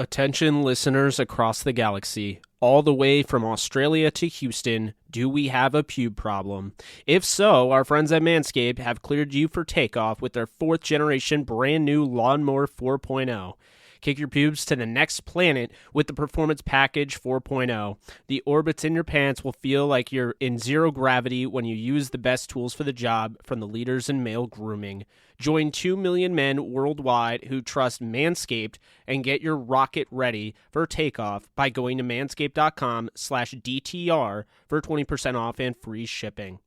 Attention listeners across the galaxy, all the way from Australia to Houston, do we have a pube problem? If so, our friends at Manscaped have cleared you for takeoff with their 4th generation brand new Lawnmower 4.0. Kick your pubes to the next planet with the Performance Package 4.0. The orbits in your pants will feel like you're in zero gravity when you use the best tools for the job from the leaders in male grooming. Join 2 million men worldwide who trust Manscaped and get your rocket ready for takeoff by going to manscaped.com/DTR for 20% off and free shipping.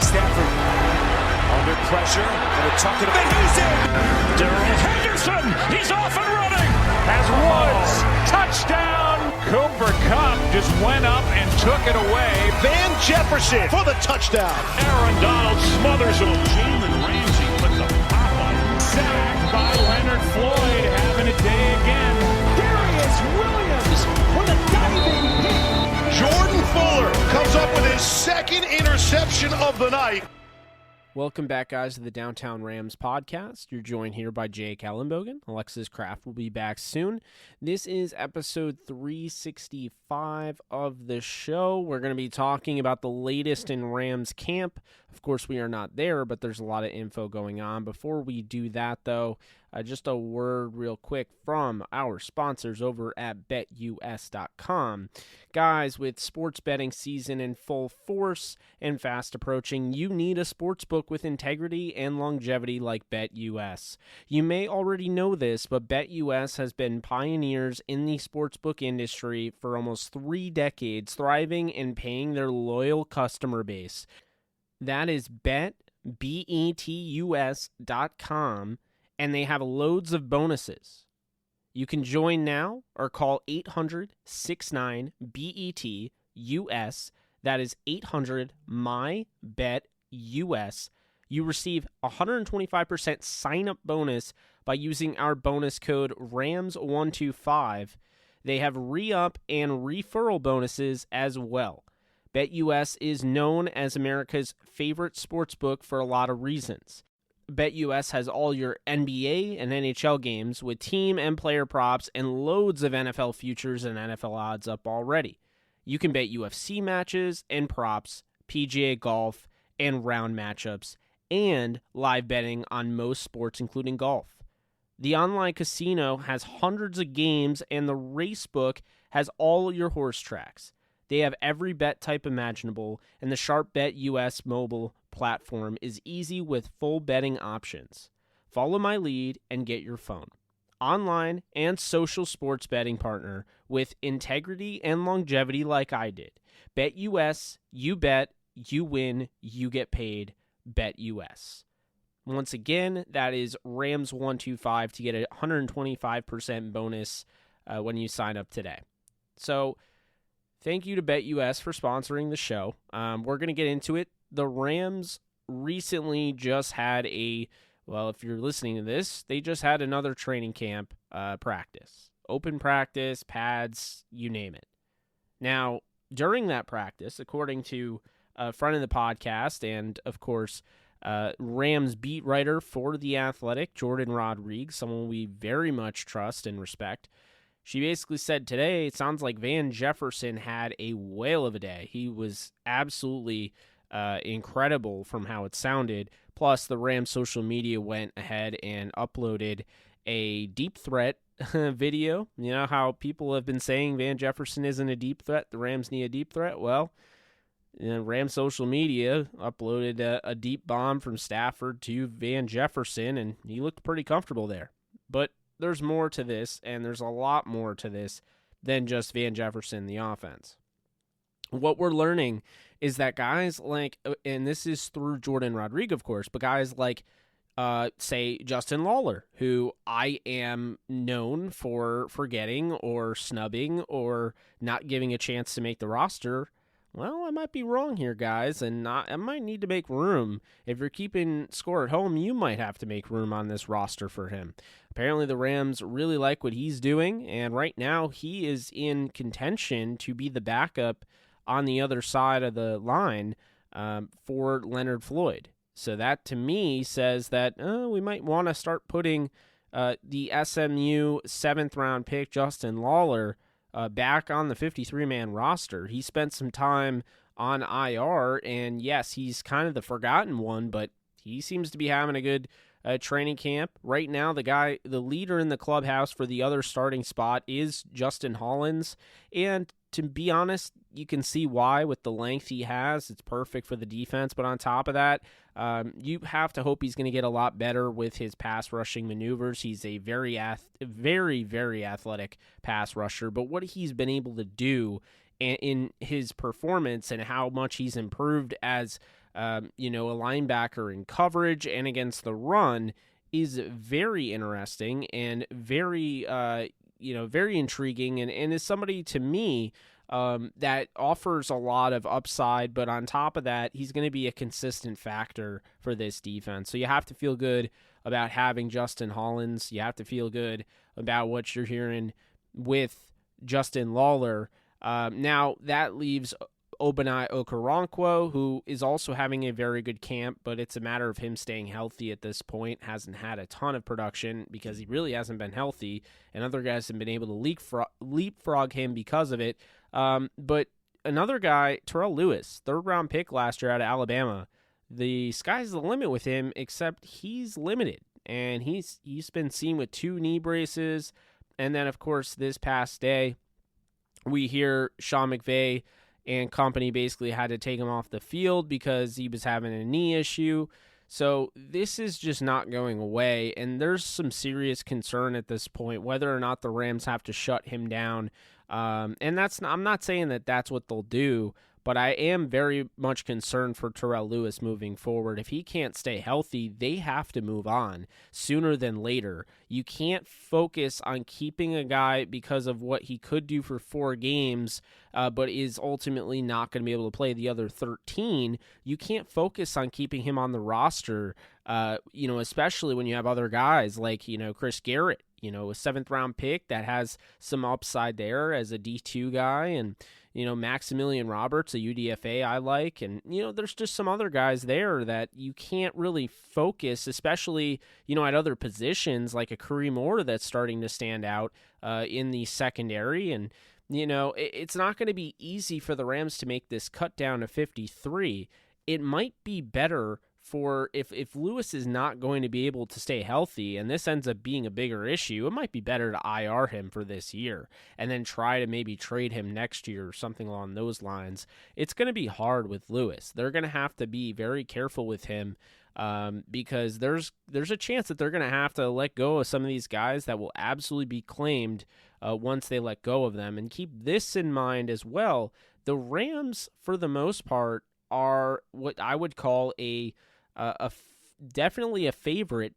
Stafford under pressure, going to tuck it, and he's in! Henderson, he's off and running! As Woods, touchdown! Cooper Kupp just went up and took it away. Van Jefferson for the touchdown. Aaron Donald smothers him. Jalen Ramsey put the pop on. Sacked by Leonard Floyd, having a day again. Darius Williams with a diving hit. Jordan Fuller comes up with his 2nd interception of the night. Welcome back, guys, to the Downtown Rams podcast. You're joined here by Jake Ellenbogen. Alexis Kraft will be back soon. This is episode 365 of the show. We're going to be talking about the latest in Rams camp. Of course, we are not there, but there's a lot of info going on. Before we do that, though, just a word real quick from our sponsors over at BetUS.com. Guys, with sports betting season in full force and fast approaching, you need a sports book with integrity and longevity like BetUS. You may already know this, but BetUS has been pioneers in the sportsbook industry for almost 3 decades, thriving and paying their loyal customer base. That is BetUS.com, and they have loads of bonuses. You can join now or call 800-69-BET-US. That is 800-MY-BET-US. You receive 125% sign-up bonus by using our bonus code RAMS125. They have re-up and referral bonuses as well. BetUS is known as America's favorite sportsbook for a lot of reasons. BetUS has all your NBA and NHL games with team and player props and loads of NFL futures and NFL odds up already. You can bet UFC matches and props, PGA golf, and round matchups, and live betting on most sports, including golf. The online casino has hundreds of games, and the racebook has all your horse tracks. They have every bet type imaginable, and the Sharp Bet US mobile platform is easy with full betting options. Follow my lead and get your phone. Online and social sports betting partner with integrity and longevity like I did. BetUS, you bet, you win, you get paid. BetUS. Once again, that is Rams125 to get a 125% bonus when you sign up today. So, thank you to BetUS for sponsoring the show. We're going to get into it. The Rams recently just had if you're listening to this, they just had another training camp practice. Open practice, pads, you name it. Now, during that practice, according to a friend of the podcast and, of course, Rams beat writer for The Athletic, Jourdan Rodrigue, someone we very much trust and respect, she basically said today, it sounds like Van Jefferson had a whale of a day. He was absolutely incredible from how it sounded. Plus, the Rams social media went ahead and uploaded a deep threat video. You know how people have been saying Van Jefferson isn't a deep threat, the Rams need a deep threat? Well, Rams social media uploaded a deep bomb from Stafford to Van Jefferson, and he looked pretty comfortable there. But there's more to this, and there's a lot more to this than just Van Jefferson, the offense. What we're learning is that guys like, and this is through Jourdan Rodrigue, of course, but guys like, say, Justin Lawler, who I am known for forgetting or snubbing or not giving a chance to make the roster. Well, I might be wrong here, guys, and I might need to make room. If you're keeping score at home, you might have to make room on this roster for him. Apparently, the Rams really like what he's doing, and right now he is in contention to be the backup on the other side of the line for Leonard Floyd. So that, to me, says that we might want to start putting the SMU 7th-round pick, Justin Lawler, back on the 53-man roster. He spent some time on IR, and yes, he's kind of the forgotten one, but he seems to be having a good training camp. Right now, the leader in the clubhouse for the other starting spot is Justin Hollins, and to be honest, you can see why with the length he has. It's perfect for the defense, but on top of that, you have to hope he's going to get a lot better with his pass rushing maneuvers. He's a very, very athletic pass rusher, but what he's been able to do in his performance and how much he's improved as a linebacker in coverage and against the run is very interesting and very very intriguing, and is somebody to me that offers a lot of upside, but on top of that, he's going to be a consistent factor for this defense. So you have to feel good about having Justin Hollins. You have to feel good about what you're hearing with Justin Lawler. Now, that leaves Ogbonnaya Okoronkwo, who is also having a very good camp, but it's a matter of him staying healthy at this point. Hasn't had a ton of production because he really hasn't been healthy, and other guys have been able to leapfrog him because of it. But another guy, Terrell Lewis, 3rd-round pick last year out of Alabama, the sky's the limit with him, except he's limited, and he's been seen with 2 knee braces, and then, of course, this past day, we hear Sean McVay and company basically had to take him off the field because he was having a knee issue. So this is just not going away, and there's some serious concern at this point whether or not the Rams have to shut him down. And I'm not saying that that's what they'll do, but I am very much concerned for Terrell Lewis moving forward. If he can't stay healthy, they have to move on sooner than later. You can't focus on keeping a guy because of what he could do for 4 games, but is ultimately not going to be able to play the other 13. You can't focus on keeping him on the roster, especially when you have other guys like, Chris Garrett, a 7th-round pick that has some upside there as a D2 guy, and Maximilian Roberts, a UDFA I like, and, there's just some other guys there that you can't really focus, especially, at other positions like a Kareem Orr that's starting to stand out in the secondary, and, it's not going to be easy for the Rams to make this cut down to 53. It might be better for if Lewis is not going to be able to stay healthy and this ends up being a bigger issue, it might be better to IR him for this year and then try to maybe trade him next year or something along those lines. It's going to be hard with Lewis. They're going to have to be very careful with him because there's a chance that they're going to have to let go of some of these guys that will absolutely be claimed once they let go of them. And keep this in mind as well. The Rams, for the most part, are what I would call definitely a favorite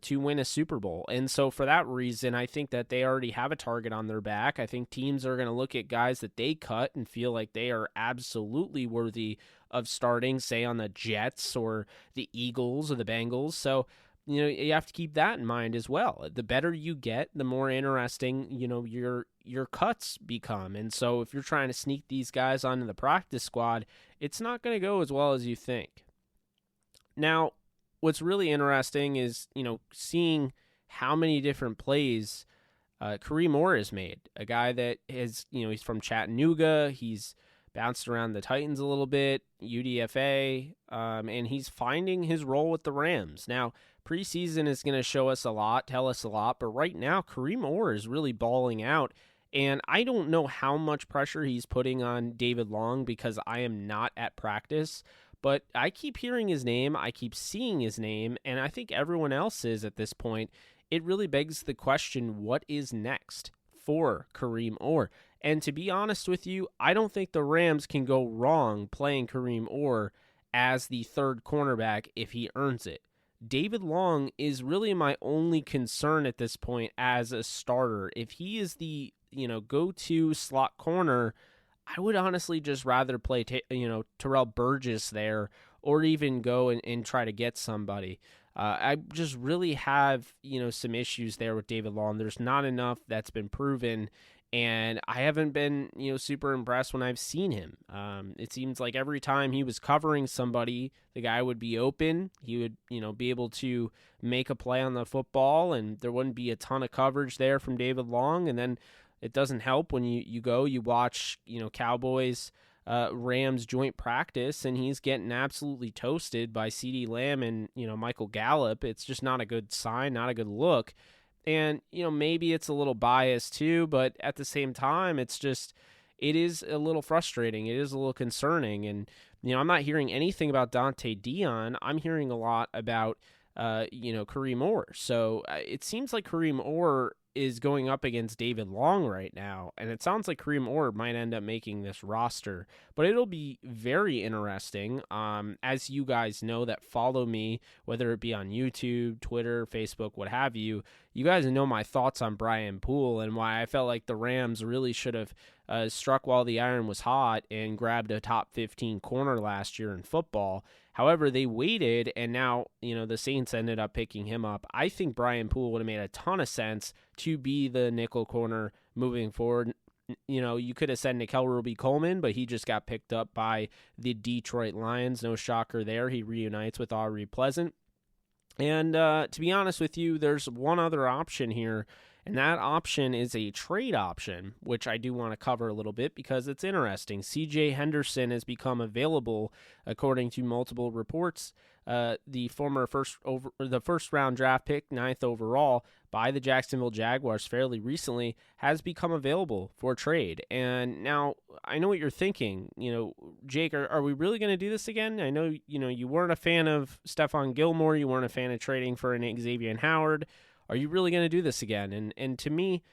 to win a Super Bowl. And so for that reason, I think that they already have a target on their back. I think teams are going to look at guys that they cut and feel like they are absolutely worthy of starting, say on the Jets or the Eagles or the Bengals. So, you have to keep that in mind as well. The better you get, the more interesting, your cuts become. And so if you're trying to sneak these guys onto the practice squad, it's not going to go as well as you think. Now, what's really interesting is, seeing how many different plays Kareem Orr has made. A guy that has, he's from Chattanooga. He's bounced around the Titans a little bit, UDFA, and he's finding his role with the Rams. Now, preseason is going to tell us a lot, but right now, Kareem Orr is really balling out. And I don't know how much pressure he's putting on David Long because I am not at practice. But I keep hearing his name, I keep seeing his name, and I think everyone else is at this point. It really begs the question, what is next for Kareem Orr? And to be honest with you, I don't think the Rams can go wrong playing Kareem Orr as the 3rd cornerback if he earns it. David Long is really my only concern at this point as a starter. If he is the, go-to slot corner, I would honestly just rather play, Terrell Burgess there or even go and try to get somebody. I just really have, some issues there with David Long. There's not enough that's been proven, and I haven't been, super impressed when I've seen him. It seems like every time he was covering somebody, the guy would be open. He would, be able to make a play on the football, and there wouldn't be a ton of coverage there from David Long. And then it doesn't help when you watch, Cowboys Rams joint practice, and he's getting absolutely toasted by CeeDee Lamb and, Michael Gallup. It's just not a good sign, not a good look. And, maybe it's a little biased too, but at the same time, it is a little frustrating. It is a little concerning. And, I'm not hearing anything about Dante Dion. I'm hearing a lot about, Kareem Orr. So it seems like Kareem Orr is going up against David Long right now, and it sounds like Kareem Orr might end up making this roster, but it'll be very interesting. As you guys know that follow me, whether it be on YouTube, Twitter, Facebook, what have you, you guys know my thoughts on Brian Poole and why I felt like the Rams really should have struck while the iron was hot and grabbed a top 15 corner last year in football. However, they waited, and now, the Saints ended up picking him up. I think Brian Poole would have made a ton of sense to be the nickel corner moving forward. You could have said Nickel Roby-Coleman, but he just got picked up by the Detroit Lions. No shocker there. He reunites with Aubrey Pleasant. And to be honest with you, there's one other option here, and that option is a trade option, which I do want to cover a little bit because it's interesting. C.J. Henderson has become available, according to multiple reports. The first round draft pick, 9th overall, by the Jacksonville Jaguars fairly recently, has become available for trade. And now I know what you're thinking. Jake, are we really going to do this again? I know, you weren't a fan of Stephon Gilmore. You weren't a fan of trading for an Xavier Howard. Are you really going to do this again? And to me,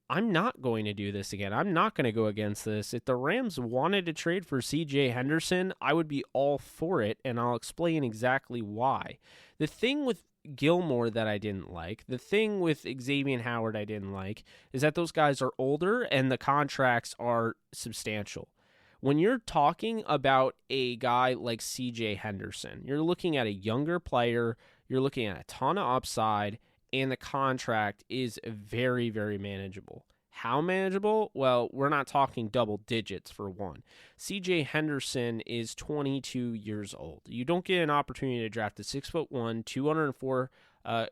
I'm not going to do this again. I'm not going to go against this. If the Rams wanted to trade for C.J. Henderson, I would be all for it, and I'll explain exactly why. The thing with Gilmore that I didn't like, the thing with Xavier Howard I didn't like, is that those guys are older and the contracts are substantial. When you're talking about a guy like C.J. Henderson, you're looking at a younger player, you're looking at a ton of upside, and the contract is very, very manageable. How manageable? Well, we're not talking double digits for one. C.J. Henderson is 22 years old. You don't get an opportunity to draft a 6'1", 204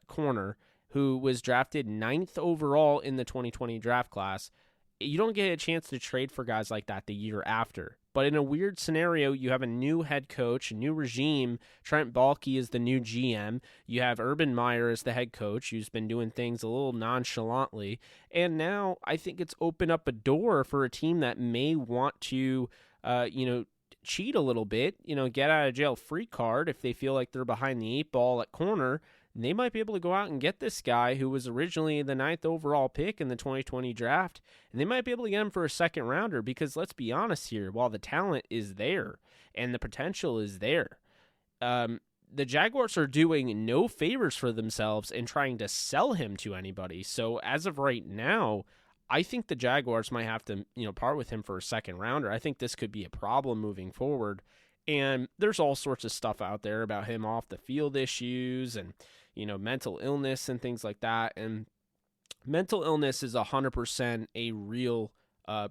corner who was drafted 9th overall in the 2020 draft class. You don't get a chance to trade for guys like that the year after. But in a weird scenario, you have a new head coach, a new regime. Trent Baalke is the new GM. You have Urban Meyer as the head coach, who's been doing things a little nonchalantly. And now I think it's opened up a door for a team that may want to, cheat a little bit, get out of jail free card if they feel like they're behind the 8 ball at corner. They might be able to go out and get this guy who was originally the 9th overall pick in the 2020 draft, and they might be able to get him for a second rounder because, let's be honest here, while the talent is there and the potential is there, the Jaguars are doing no favors for themselves in trying to sell him to anybody. So as of right now, I think the Jaguars might have to, part with him for a second rounder. I think this could be a problem moving forward. And there's all sorts of stuff out there about him off the field issues and, mental illness and things like that. And mental illness is 100% a real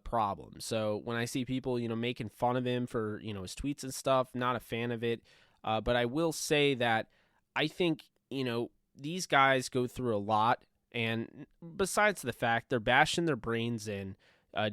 problem. So when I see people, making fun of him for, his tweets and stuff, not a fan of it. But I will say that I think, these guys go through a lot. And besides the fact they're bashing their brains in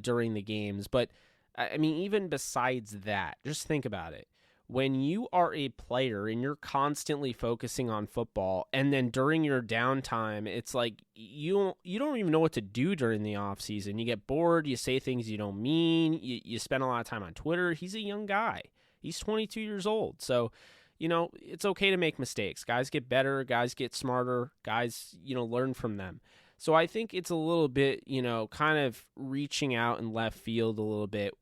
during the games. But I mean, even besides that, just think about it. When you are a player and you're constantly focusing on football, and then during your downtime, it's like you don't even know what to do during the off season. You get bored, you say things you don't mean, you spend a lot of time on Twitter. He's a young guy. He's 22 years old. So, it's okay to make mistakes. Guys get better, guys get smarter, guys, learn from them. So I think it's a little bit, kind of reaching out in left field a little bit,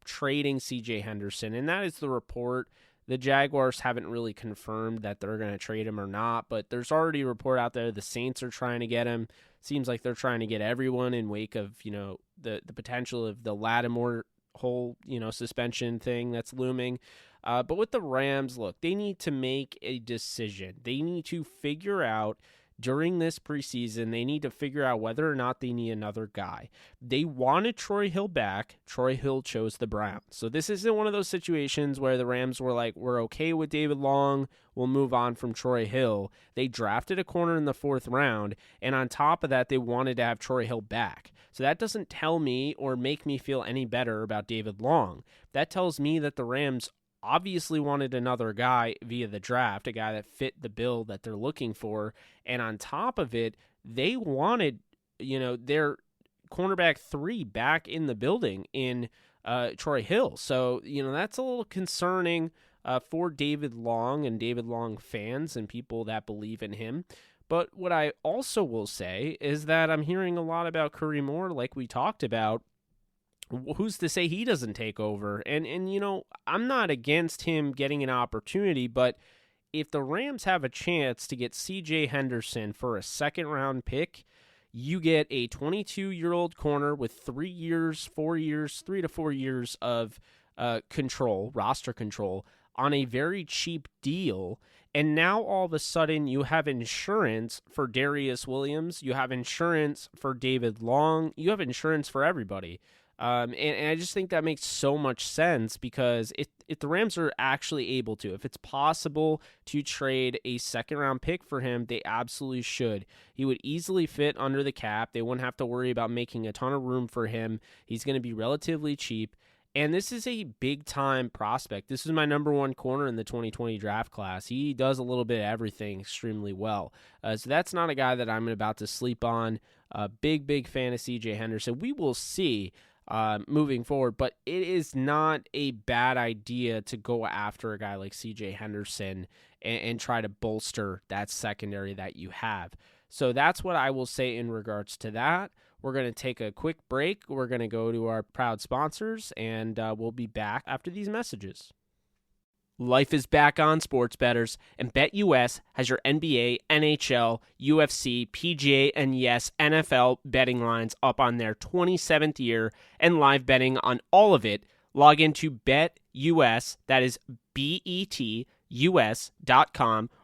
trading C.J. Henderson. And that is the report. The Jaguars haven't really confirmed that they're going to trade him or not, but there's already a report out there the Saints are trying to get him. Seems like they're trying to get everyone in wake of, the potential of the Lattimore whole, suspension thing that's looming. But with the Rams, look, they need to make a decision. They need to figure out during this preseason, they need to figure out whether or not they need another guy. They wanted Torry Holt back. Torry Holt chose the Browns. So this isn't one of those situations where the Rams were like, we're okay with David Long, we'll move on from Torry Holt. They drafted a corner in the 4th round, and on top of that, they wanted to have Torry Holt back. So that doesn't tell me or make me feel any better about David Long. That tells me that the Rams obviously wanted another guy via the draft, a guy that fit the bill that they're looking for. And on top of it, they wanted, their cornerback 3 back in the building in Torry Holt. So, that's a little concerning for David Long and David Long fans and people that believe in him. But what I also will say is that I'm hearing a lot about Curry Moore, like we talked about. Who's to say he doesn't take over? And I'm not against him getting an opportunity, but if the Rams have a chance to get C.J. Henderson for a 2nd-round pick, you get a 22-year-old corner with 3 to 4 years of roster control on a very cheap deal. And now all of a sudden you have insurance for Darius Williams, you have insurance for David Long, you have insurance for everybody. And I just think that makes so much sense because if the Rams are actually able to, if it's possible to trade a 2nd-round pick for him, they absolutely should. He would easily fit under the cap. They wouldn't have to worry about making a ton of room for him. He's going to be relatively cheap. And this is a big-time prospect. This is my number 1 corner in the 2020 draft class. He does a little bit of everything extremely well. So that's not a guy that I'm about to sleep on. Big fan of C.J. Henderson. We will see moving forward, but it is not a bad idea to go after a guy like C.J. Henderson and try to bolster that secondary that you have. So that's what I will say in regards to that. We're going to take a quick break. We're going to go to our proud sponsors, and we'll be back after these messages. Life is back on sports bettors, and BetUS has your NBA, NHL, UFC, PGA, and yes, NFL betting lines up on their 27th year and live betting on all of it. Log into BetUS, that is BETUS.com,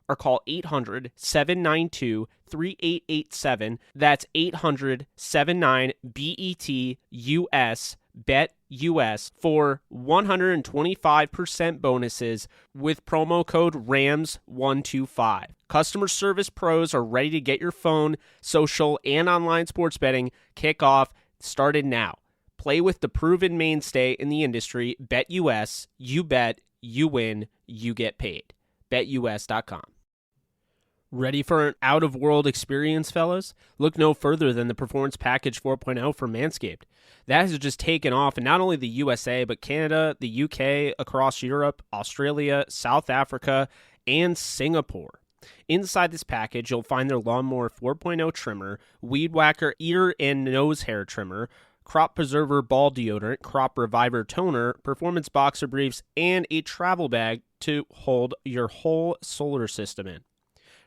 or call 800-792-3887. That's 800-79-BETUS. BetUS for 125% bonuses with promo code RAMS125. Customer service pros are ready to get your phone, social, and online sports betting kickoff started now. Play with the proven mainstay in the industry, BetUS. You bet, you win, you get paid. BetUS.com. Ready for an out-of-world experience, fellas? Look no further than the Performance Package 4.0 from Manscaped. That has just taken off in not only the USA, but Canada, the UK, across Europe, Australia, South Africa, and Singapore. Inside this package, you'll find their Lawnmower 4.0 trimmer, Weed Whacker ear and nose hair trimmer, Crop Preserver ball deodorant, Crop Reviver toner, Performance boxer briefs, and a travel bag to hold your whole solar system in.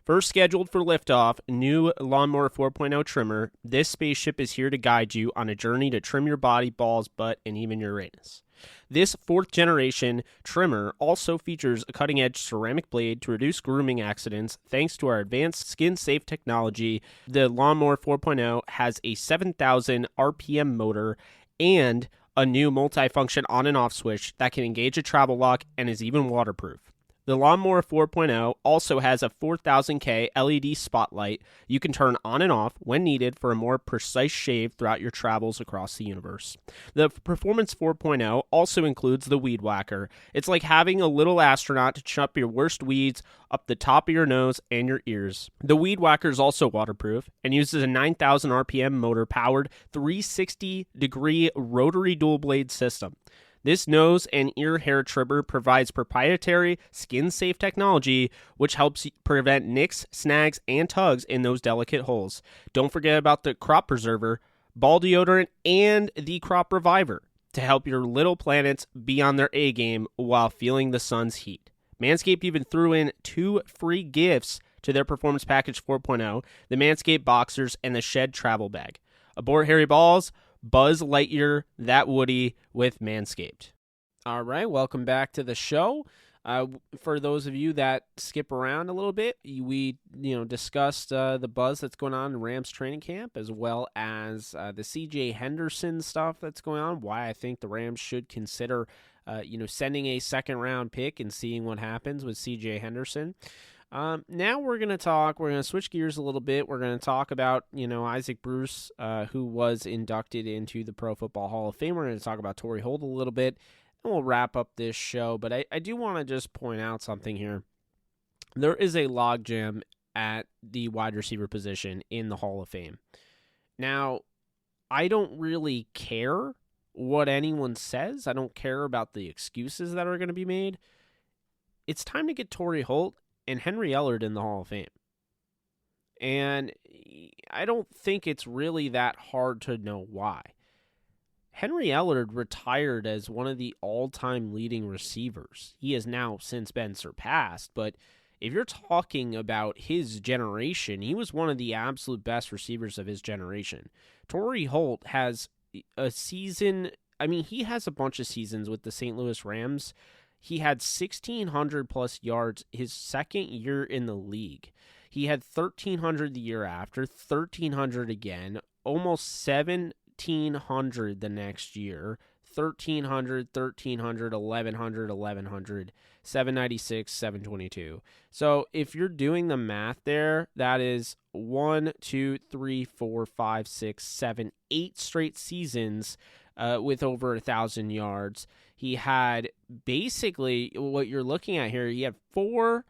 First scheduled for liftoff, new Lawnmower 4.0 trimmer, this spaceship is here to guide you on a journey to trim your body, balls, butt, and even your anus. This 4th-generation trimmer also features a cutting-edge ceramic blade to reduce grooming accidents. Thanks to our advanced skin-safe technology, the Lawnmower 4.0 has a 7,000 RPM motor and a new multi-function on and off switch that can engage a travel lock and is even waterproof. The Lawnmower 4.0 also has a 4000K LED spotlight you can turn on and off when needed for a more precise shave throughout your travels across the universe. The Performance 4.0 also includes the Weed Whacker. It's like having a little astronaut to chop your worst weeds up the top of your nose and your ears. The Weed Whacker is also waterproof and uses a 9,000 RPM motor-powered 360-degree rotary dual-blade system. This nose and ear hair trimmer provides proprietary skin-safe technology, which helps prevent nicks, snags, and tugs in those delicate holes. Don't forget about the Crop Preserver, ball deodorant, and the Crop Reviver to help your little planets be on their A-game while feeling the sun's heat. Manscaped even threw in 2 free gifts to their Performance Package 4.0, the Manscaped Boxers and the Shed Travel Bag. Abort hairy balls, Buzz Lightyear that Woody with Manscaped. All right, welcome back to the show. For those of you that skip around a little bit, we discussed the buzz that's going on in Rams training camp, as well as the CJ Henderson stuff that's going on. Why I think the Rams should consider, sending a second-round pick and seeing what happens with CJ Henderson. Now we're going to switch gears a little bit. We're going to talk about, Isaac Bruce, who was inducted into the Pro Football Hall of Fame. We're going to talk about Torry Holt a little bit, and we'll wrap up this show. But I do want to just point out something here. There is a logjam at the wide receiver position in the Hall of Fame. Now, I don't really care what anyone says. I don't care about the excuses that are going to be made. It's time to get Torry Holt and Henry Ellard in the Hall of Fame. And I don't think it's really that hard to know why. Henry Ellard retired as one of the all-time leading receivers. He has now since been surpassed, but if you're talking about his generation, he was one of the absolute best receivers of his generation. Torry Holt has a season, he has a bunch of seasons with the St. Louis Rams. He had 1,600 plus yards his second year in the league. He had 1,300 the year after, 1,300 again, almost 1,700 the next year, 1,300, 1,300, 1,100, 1,100, 796, 722. So if you're doing the math there, that is 1, 2, 3, 4, 5, 6, 7, 8 straight seasons with over 1,000 yards. He had basically what you're looking at here. He had four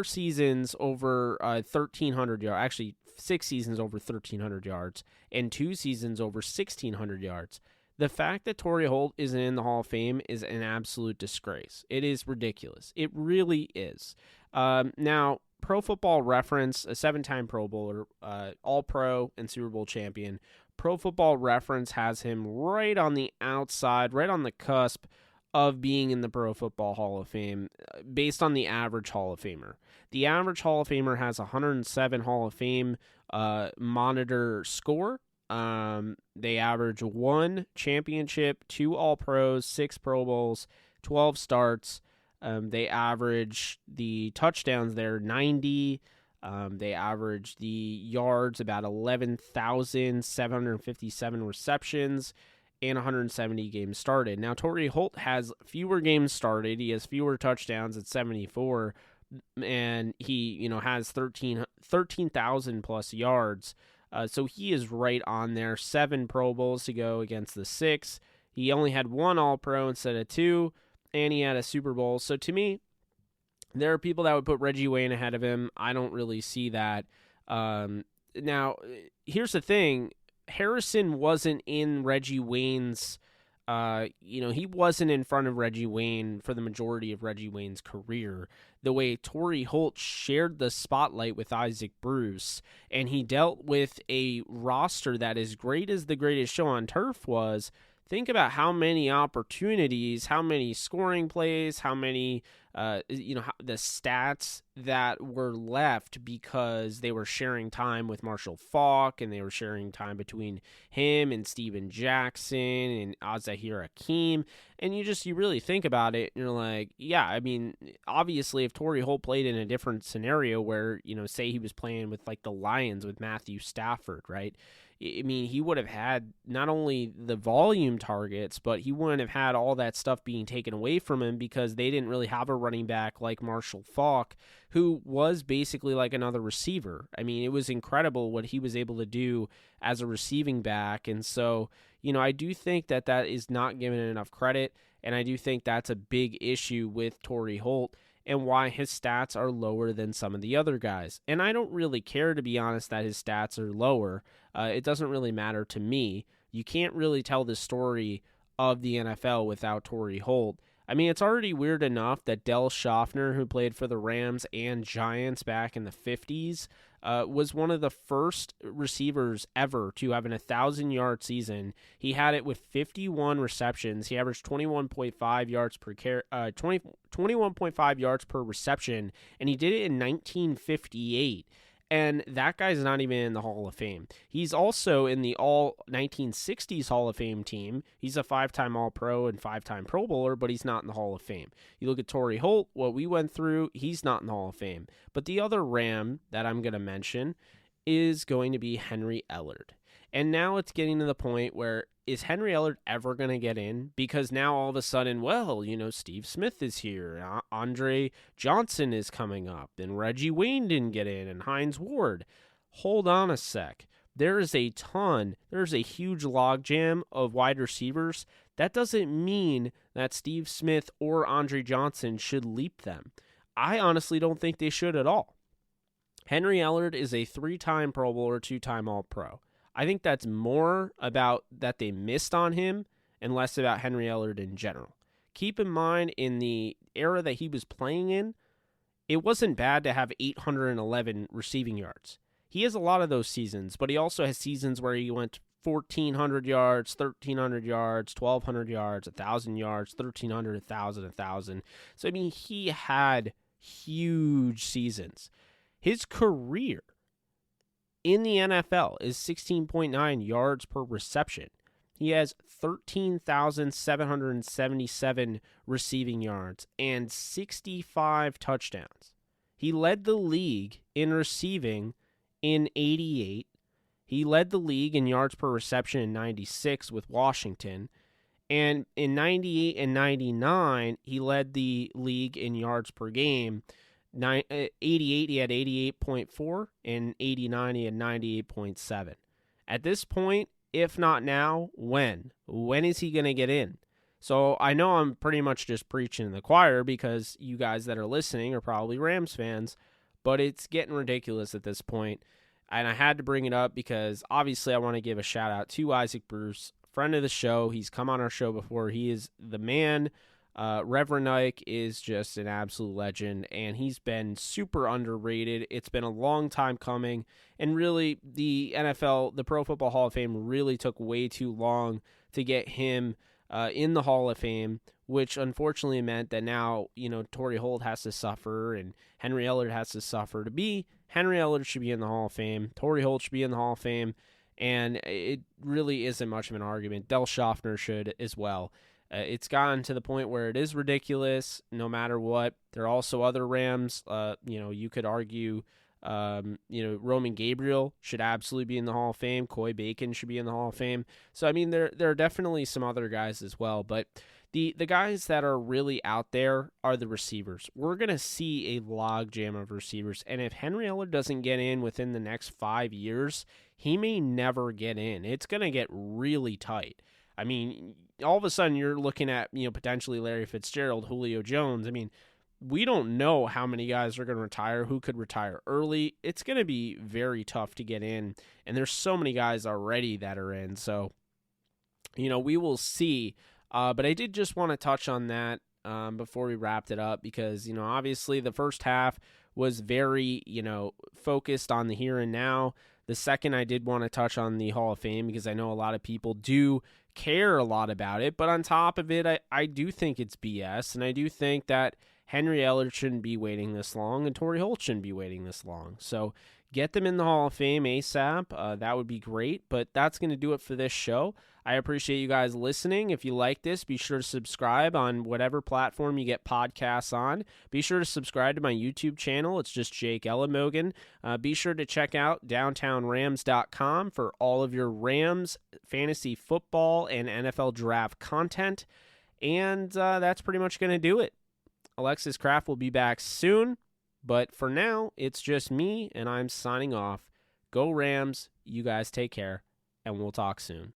seasons over 1,300 yards. Actually, 6 seasons over 1,300 yards and 2 seasons over 1,600 yards. The fact that Torry Holt isn't in the Hall of Fame is an absolute disgrace. It is ridiculous. It really is. Now, Pro Football Reference, a 7-time Pro Bowler, All-Pro and Super Bowl champion, Pro Football Reference has him right on the outside, right on the cusp of being in the Pro Football Hall of Fame based on the average Hall of Famer. The average Hall of Famer has 107 Hall of Fame monitor score. They average 1 championship, 2 All-Pros, 6 Pro Bowls, 12 starts. They average the touchdowns there 90. They average the yards about 11,757 receptions and 170 games started. Now, Torry Holt has fewer games started. He has fewer touchdowns at 74, and he, has 13,000 plus yards. So he is right on there. 7 Pro Bowls to go against the 6. He only had 1 All-Pro instead of 2, and he had a Super Bowl. So to me, there are people that would put Reggie Wayne ahead of him. I don't really see that. Now, here's the thing. Harrison wasn't in Reggie Wayne's, he wasn't in front of Reggie Wayne for the majority of Reggie Wayne's career, the way Torry Holt shared the spotlight with Isaac Bruce, and he dealt with a roster that, as great as the Greatest Show on Turf was, think about how many opportunities, how many scoring plays, how many, the stats that were left because they were sharing time with Marshall Faulk, and they were sharing time between him and Steven Jackson and Azahir Hakeem. And you really think about it, and you're like, yeah, obviously if Torry Holt played in a different scenario where, say he was playing with like the Lions with Matthew Stafford, right? He would have had not only the volume targets, but he wouldn't have had all that stuff being taken away from him because they didn't really have a running back like Marshall Faulk, who was basically like another receiver. It was incredible what he was able to do as a receiving back. And so, I do think that is not given enough credit, and I do think that's a big issue with Torry Holt and why his stats are lower than some of the other guys. And I don't really care, to be honest, that his stats are lower. It doesn't really matter to me. You can't really tell the story of the NFL without Torry Holt. It's already weird enough that Del Schaffner, who played for the Rams and Giants back in the 50s, was one of the first receivers ever to have an 1,000-yard season. He had it with 51 receptions. He averaged 21.5 yards per 21.5 yards per reception, and he did it in 1958. And that guy's not even in the Hall of Fame. He's also in the all 1960s Hall of Fame team. He's a 5-time All-Pro and 5-time Pro Bowler, but he's not in the Hall of Fame. You look at Torry Holt, what we went through, he's not in the Hall of Fame. But the other Ram that I'm going to mention is going to be Henry Ellard. And now it's getting to the point where, is Henry Ellard ever going to get in? Because now all of a sudden, well, Steve Smith is here. Andre Johnson is coming up. And Reggie Wayne didn't get in. And Hines Ward. Hold on a sec. There's a huge logjam of wide receivers. That doesn't mean that Steve Smith or Andre Johnson should leap them. I honestly don't think they should at all. Henry Ellard is a 3-time Pro Bowler, 2-time All-Pro. I think that's more about that they missed on him and less about Henry Ellard in general. Keep in mind, in the era that he was playing in, it wasn't bad to have 811 receiving yards. He has a lot of those seasons, but he also has seasons where he went 1,400 yards, 1,300 yards, 1,200 yards, 1,000 yards, 1,300, 1,000, 1,000. So, he had huge seasons. His career in the NFL is 16.9 yards per reception. He has 13,777 receiving yards and 65 touchdowns. He led the league in receiving in 88. He led the league in yards per reception in 96 with Washington. And in 98 and 99, he led the league in yards per game. 88, he had 88.4, and 89, he had 98.7. At this point, if not now, when? When is he going to get in? So I know I'm pretty much just preaching to the choir because you guys that are listening are probably Rams fans, but it's getting ridiculous at this point. And I had to bring it up because obviously I want to give a shout out to Isaac Bruce, friend of the show. He's come on our show before. He is the man. Reverend Ike is just an absolute legend, and he's been super underrated. It's been a long time coming, and really, the NFL, the Pro Football Hall of Fame, really took way too long to get him in the Hall of Fame, which unfortunately meant that now, Torry Holt has to suffer, and Henry Ellard has to suffer. To be, Henry Ellard should be in the Hall of Fame. Torry Holt should be in the Hall of Fame, and it really isn't much of an argument. Del Schaffner should as well. It's gotten to the point where it is ridiculous no matter what. There are also other Rams. You could argue, Roman Gabriel should absolutely be in the Hall of Fame. Coy Bacon should be in the Hall of Fame. So, there are definitely some other guys as well. But the guys that are really out there are the receivers. We're going to see a logjam of receivers. And if Henry Ellard doesn't get in within the next 5 years, he may never get in. It's going to get really tight. All of a sudden you're looking at, potentially Larry Fitzgerald, Julio Jones. We don't know how many guys are going to retire, who could retire early. It's going to be very tough to get in, and there's so many guys already that are in. So, we will see. But I did just want to touch on that before we wrapped it up because, obviously the first half was very, focused on the here and now. The second, I did want to touch on the Hall of Fame because I know a lot of people do care a lot about it. But on top of it, I do think it's BS, and I do think that Henry Ellard shouldn't be waiting this long, and Torry Holt shouldn't be waiting this long. So get them in the Hall of Fame ASAP. That would be great. But that's going to do it for this show. I appreciate you guys listening. If you like this, be sure to subscribe on whatever platform you get podcasts on. Be sure to subscribe to my YouTube channel. It's just Jake Ellamogan. Be sure to check out downtownrams.com for all of your Rams fantasy football and NFL draft content. And that's pretty much going to do it. Alexis Kraft will be back soon. But for now, it's just me, and I'm signing off. Go Rams. You guys take care, and we'll talk soon.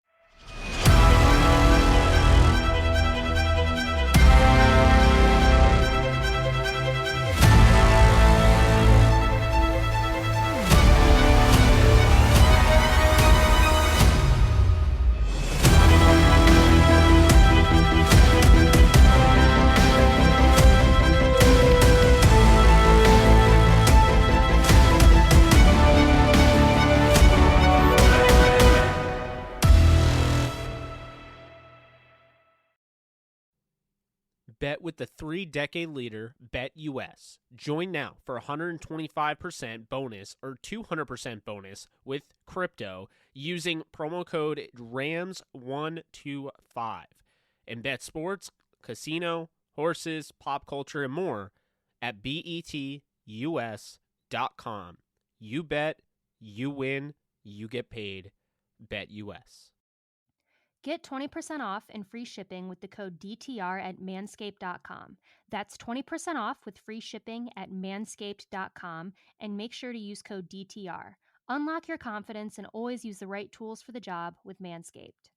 Bet with the 3-decade leader, BetUS. Join now for 125% bonus or 200% bonus with crypto using promo code RAMS125. And bet sports, casino, horses, pop culture, and more at betus.com. You bet, you win, you get paid. BetUS. Get 20% off and free shipping with the code DTR at manscaped.com. That's 20% off with free shipping at manscaped.com, and make sure to use code DTR. Unlock your confidence and always use the right tools for the job with Manscaped.